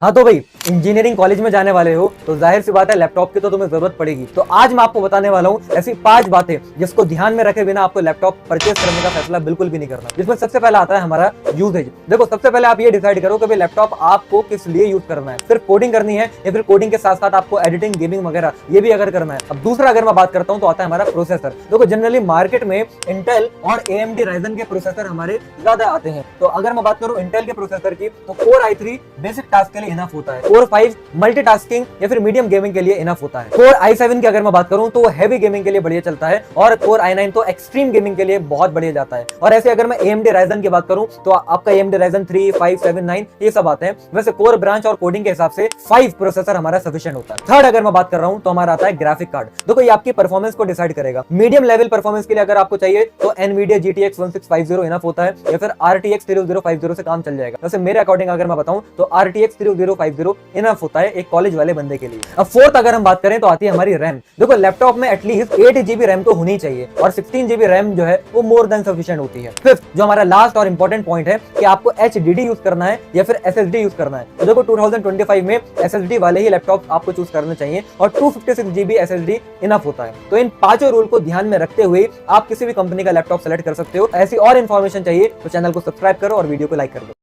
हाँ तो भाई, इंजीनियरिंग कॉलेज में जाने वाले हो तो जाहिर सी बात है लैपटॉप की तो तुम्हें जरूरत पड़ेगी। तो आज मैं आपको बताने वाला हूँ ऐसी 5 बातें जिसको ध्यान में रखे बिना आपको लैपटॉप परचेस करने का फैसला बिल्कुल भी नहीं करना। जिसमें सबसे पहला आता है हमारा यूजेज। देखो, सबसे पहले आप ये डिसाइड करो कि भाई लैपटॉप आपको किस लिए यूज करना है, सिर्फ कोडिंग करनी है या फिर कोडिंग के साथ साथ आपको एडिटिंग, गेमिंग वगैरह ये भी अगर करना है। अब दूसरा अगर मैं बात करता हूँ तो आता है हमारा प्रोसेसर। देखो, जनरली मार्केट में इंटेल और AMD राइजन के प्रोसेसर हमारे ज्यादा आते हैं। तो अगर मैं बात करूँ इंटेल के प्रोसेसर की तो कोर i3 बेसिक टास्क के लिए इनफ होता है, कोर 5 मल्टीटास्किंग या फिर मीडियम गेमिंग के लिए इनफ होता है। कोर i7 की अगर मैं बात करूं तो वो हैवी गेमिंग के लिए बढ़िया चलता है और कोर i9 तो एक्सट्रीम गेमिंग के लिए बहुत बढ़िया जाता है। और ऐसे अगर मैं AMD राइजन की बात करूं तो आपका AMD राइजन 3, 5, 7, 9 ये सब आते हैं। वैसे कोर ब्रांच और कोडिंग के हिसाब से 5 प्रोसेसर हमारा सफिशिएंट होता है। थर्ड अगर मैं बात कर रहा हूं तो हमारा आता है ग्राफिक कार्ड। देखो, ये आपकी परफॉर्मेंस को डिसाइड करेगा। मीडियम लेवल परफॉर्मेंस के लिए अगर आपको चाहिए तो NVIDIA GTX 1650 इनफ होता है या फिर RTX 3050 से काम चल जाएगा। वैसे मेरे अकॉर्डिंग अगर मैं बताऊं तो RTX 3050 इनफ होता है एक कॉलेज वाले बंदे के लिए। अब फोर्थ अगर हम बात करें तो आती है हमारी रैम। देखो, लैपटॉप में एटलीस्ट 8 GB रैम तो होनी चाहिए और 16 GB रैम जो है वो मोर देन सफिशिएंट होती है। फिफ्थ जो हमारा लास्ट और इंपॉर्टेंट पॉइंट है कि आपको HDD यूज करना है या फिर SSD यूज करना है। तो देखो, 2025 में SSD वाले ही लैपटॉप आपको चूज करने चाहिए और 256 GB SSD इनफ होता है। तो इन पांचों रूल को ध्यान में रखते हुए आप किसी भी कंपनी का लैपटॉप सेलेक्ट कर सकते हो। ऐसी और इन्फॉर्मेशन चाहिए तो चैनल को सब्सक्राइब करो और वीडियो को लाइक कर दो।